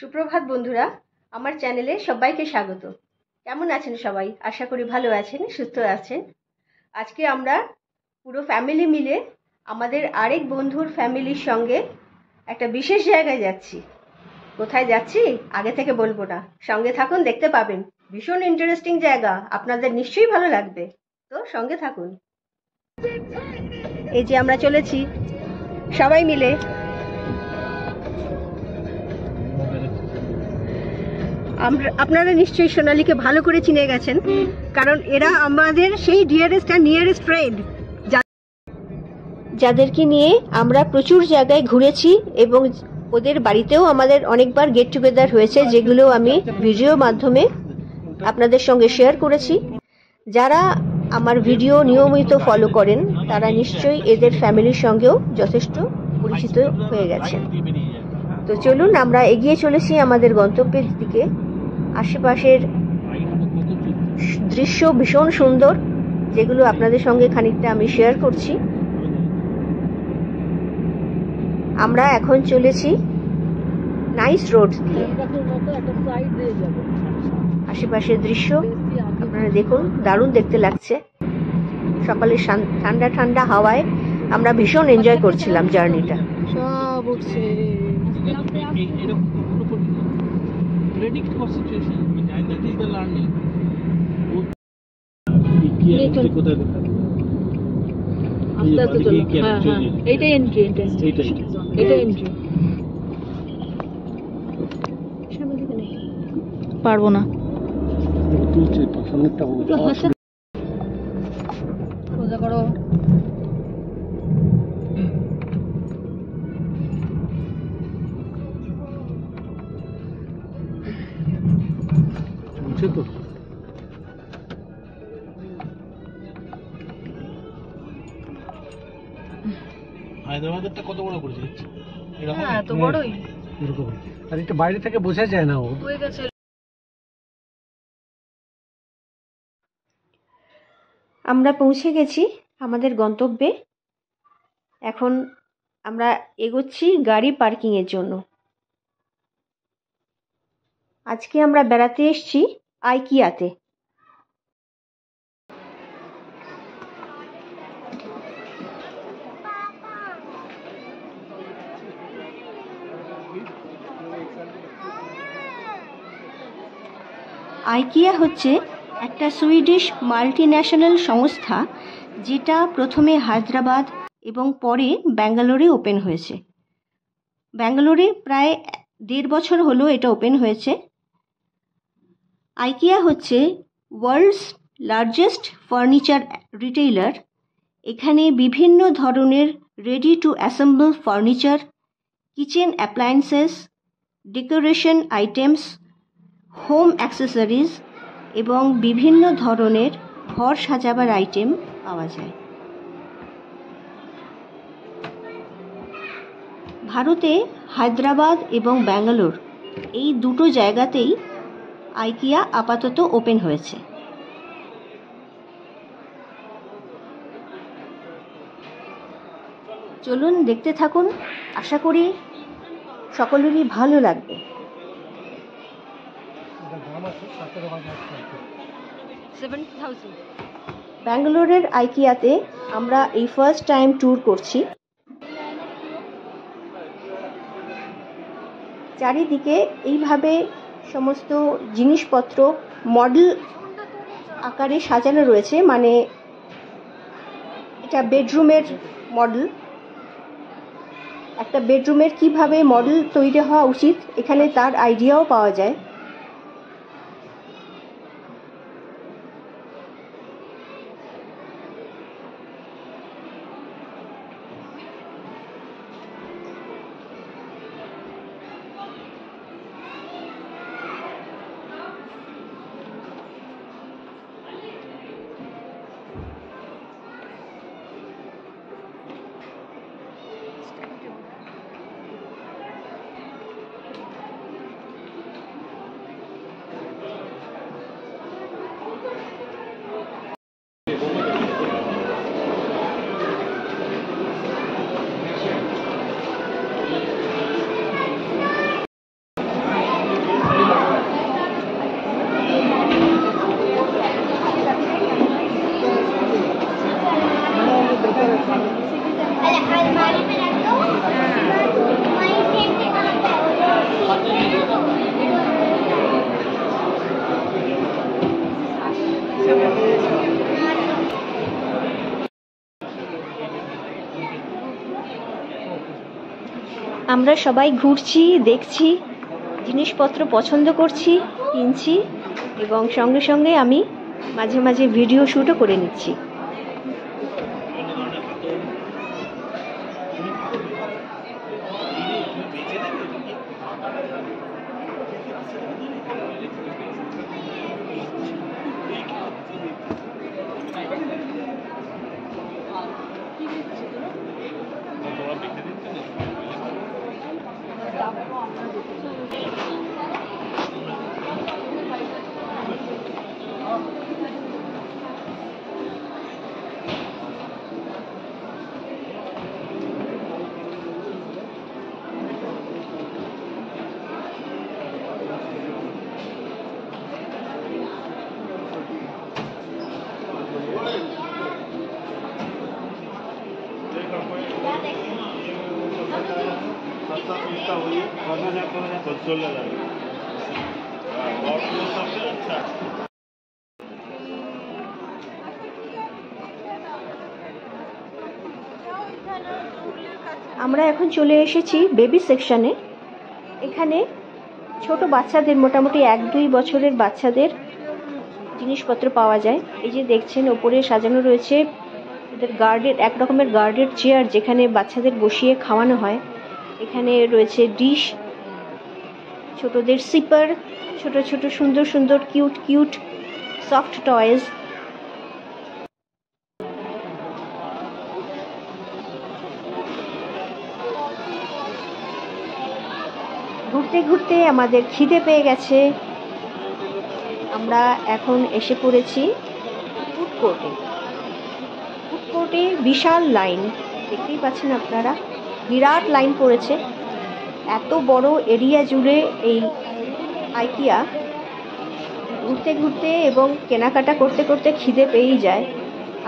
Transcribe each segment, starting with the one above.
সুপ্রভাত বন্ধুরা, আমার চ্যানেলে সবাইকে স্বাগত। কেমন আছেন সবাই? আশা করি ভালো আছেন, সুস্থ আছেন। আজকে আমরা পুরো ফ্যামিলি মিলে আমাদের আরেক বন্ধুর ফ্যামিলির সঙ্গে একটা বিশেষ জায়গায় যাচ্ছি। কোথায় যাচ্ছি আগে থেকে বলবো না, সঙ্গে থাকুন, দেখতে পাবেন। ভীষণ ইন্টারেস্টিং জায়গা, আপনাদের নিশ্চয়ই ভালো লাগবে। তো সঙ্গে থাকুন। এই যে আমরা চলেছি সবাই মিলে। আপনারা নিশ্চয়ই সোনালীকে ভালো করে চিনে গেছেন, কারণ এরা আমাদের সেই ডিয়ারেস্ট আর নিয়ারেস্ট ফ্রেন্ড, যাদেরকে নিয়ে আমরা প্রচুর জায়গায় ঘুরেছি এবং ওদের বাড়িতেও আমাদের অনেকবার গেট টুগেদার হয়েছে, যেগুলো আমি ভিডিও মাধ্যমে আপনাদের সঙ্গে শেয়ার করেছি। যারা আমার ভিডিও নিয়মিত ফলো করেন তারা নিশ্চয়ই এদের ফ্যামিলির সঙ্গেও যথেষ্ট পরিচিত হয়ে গেছেন। তো চলুন, আমরা এগিয়ে চলেছি আমাদের গন্তব্যের দিকে। আশেপাশের দৃশ্য ভীষণ সুন্দর, যেগুলো আপনাদের সঙ্গে খানিকটা আমি শেয়ার করছি। আমরা এখন চলেছি নাইস রোড দিয়ে। আশেপাশের দৃশ্য আপনারা দেখুন, দারুণ দেখতে লাগছে। সকালে ঠান্ডা ঠান্ডা হাওয়ায় আমরা ভীষণ এনজয় করছিলাম জার্নিটা। সব উঠছে। Predict for situation, and that is the learning. এইটাই এন্ট্রি, পারবো না। সোজা করো। তো হায়দ্রাবাদেরটা কত বড় করেছে? হ্যাঁ, এত বড়ই এরকম, আর এটা বাইরে থেকে বোঝা যায় না। হয়ে গেছে। আমরা পৌঁছে গেছি আমাদের গন্তব্যে। এখন আমরা এগোচ্ছি গাড়ি পার্কিংয়ের জন্য। আজকে আমরা বেড়াতে এসেছি আইকিয়াতে। আইকিয়া হচ্ছে একটা সুইডিশ মাল্টিন্যাশনাল সংস্থা, যেটা প্রথমে হায়দ্রাবাদ এবং পরে ব্যাঙ্গালোরে ওপেন হয়েছে। ব্যাঙ্গালোরে প্রায় 1.5 বছর হলো এটা ওপেন হয়েছে। আইকিয়া হচ্ছে ওয়ার্ল্ডস লার্জেস্ট ফার্নিচার রিটেইলার। এখানে বিভিন্ন ধরনের ready to assemble furniture, kitchen appliances, decoration items, home accessories এবং বিভিন্ন ধরনের ঘর সাজাবার আইটেম পাওয়া যায়। ভারতে হায়দ্রাবাদ এবং ব্যাঙ্গালোর এই দুটো জায়গাতেই আইকিয়া আপাতত ওপেন হয়েছে। চলুন দেখতে থাকুন, আশা করি সকলেরই ভালো লাগবে। ব্যাঙ্গালোরের আইকিয়াতে আমরা এই ফার্স্ট টাইম ট্যুর করছি। চারিদিকে এইভাবে সমস্ত জিনিসপত্র মডেল আকারে সাজানো রয়েছে, মানে এটা বেডরুমের মডেল। একটা বেডরুমের কিভাবে মডেল তৈরি হওয়া উচিত এখানে তার আইডিয়াও পাওয়া যায়। আমরা সবাই ঘুরছি, দেখছি, জিনিসপত্র পছন্দ করছি, কিনছি এবং সঙ্গে সঙ্গে আমি মাঝে মাঝে ভিডিও শ্যুটও করে নিচ্ছি। আমরা এখন চলে এসেছি বেবি সেকশনে। এখানে ছোট বাচ্চাদের, মোটামুটি 1-2 বছরের বাচ্চাদের জিনিসপত্র পাওয়া যায়। এই যে দেখছেন ওপরে সাজানো রয়েছে এদের গার্ডের, এক রকমের গার্ডের চেয়ার যেখানে বাচ্চাদের বসিয়ে খাওয়ানো হয়। এখানে রয়েছে ডিশ, ছোটদের সিপার, ছোট ছোট সুন্দর সুন্দর কিউট কিউট সফট টয়েস। ঘুরতে ঘুরতে আমাদের খিদে পেয়ে গেছে। আমরা এখন এসে পড়েছি ফুড কোর্টে। ফুড কোর্টে বিশাল লাইন, দেখতেই পাচ্ছেন আপনারা, বিরাট লাইন পড়েছে। এত বড় এরিয়া জুড়ে এই আইকিয়া। ঘুরতে ঘুরতে এবং কেনাকাটা করতে করতে খিদে পেয়েই যায়।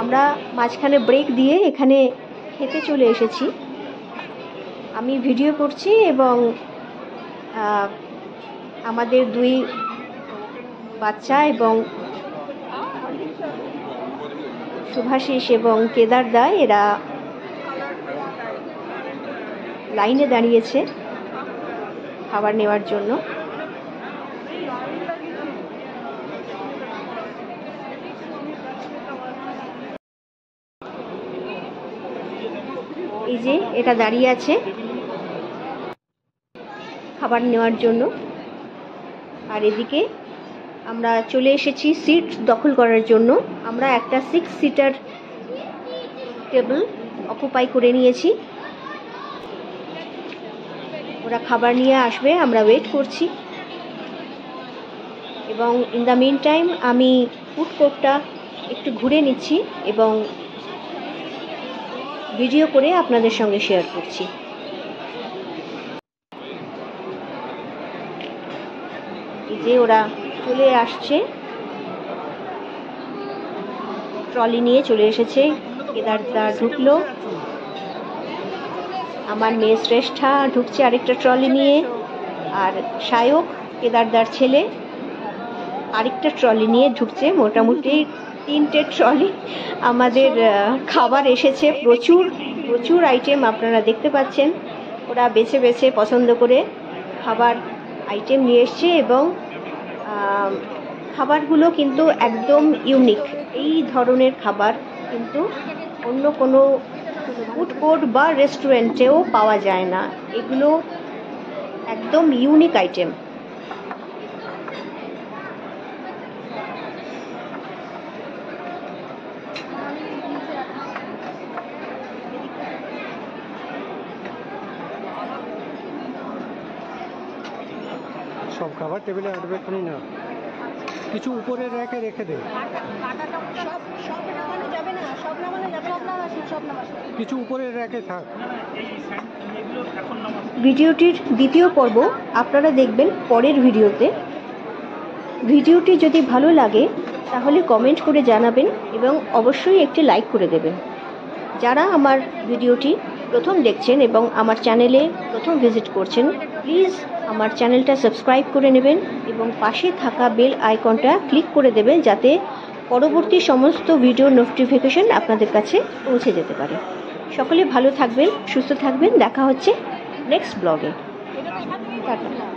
আমরা মাঝখানে ব্রেক দিয়ে এখানে খেতে চলে এসেছি। আমি ভিডিও করছি এবং আমাদের 2 বাচ্চা এবং শুভাশিস এবং কেদার দা এরা লাইনে দাঁড়িয়েছে খাবার নেওয়ার জন্য। এই যে এটা দাঁড়িয়ে আছে খাবার নেওয়ার জন্য। আর এদিকে আমরা চলে এসেছি সিট দখল করার জন্য। আমরা একটা 6 সিটার টেবিল অকুপাই করে নিয়েছি। ওরা খাবার নিয়ে আসবে, আমরা ওয়েট করছি। এবং ইন দ্য মিন টাইম আমি ফুড কোর্টটা একটু ঘুরে নিচ্ছি এবং ভিডিও করে আপনাদের সঙ্গে শেয়ার করছি। এই যে ওরা চলে আসছে, ট্রলি নিয়ে চলে এসেছে। কেদারদা ঢুকলো, আমার মেয়ে শ্রেষ্ঠা ঢুকছে আরেকটা ট্রলি নিয়ে, আর সায়ক কেদারদার ছেলে আরেকটা ট্রলি নিয়ে ঢুকছে। মোটামুটি 3টে ট্রলি আমাদের খাবার এসেছে। প্রচুর প্রচুর আইটেম আপনারা দেখতে পাচ্ছেন। ওরা বেছে বেছে পছন্দ করে খাবার আইটেম নিয়ে এসছে এবং খাবারগুলো কিন্তু একদম ইউনিক। এই ধরনের খাবার কিন্তু অন্য কোনো ফুড কোর্ট বা রেস্টুরেন্টেও পাওয়া যায় না। এগুলো একদম ইউনিক আইটেম। সব খাবার টেবিলে আটবে এখনই না, কিছু উপরে রেখে রেখে দে। কিছু উপরে রেখে থাক। ভিডিওটির দ্বিতীয় পর্ব আপনারা দেখবেন পরের ভিডিওতে। ভিডিওটি যদি ভালো লাগে তাহলে কমেন্ট করে জানাবেন এবং অবশ্যই একটি লাইক করে দেবেন। যারা আমার ভিডিওটি প্রথম দেখছেন এবং আমার চ্যানেলে প্রথম ভিজিট করছেন, প্লিজ আমার চ্যানেলটা সাবস্ক্রাইব করে নেবেন এবং পাশে থাকা বেল আইকনটা ক্লিক করে দেবেন যাতে পরবর্তী সমস্ত ভিডিও নোটিফিকেশন আপনাদের কাছে পৌঁছে যেতে পারে। সকলে ভালো থাকবেন, সুস্থ থাকবেন। দেখা হচ্ছে নেক্সট ব্লগে। টাটা।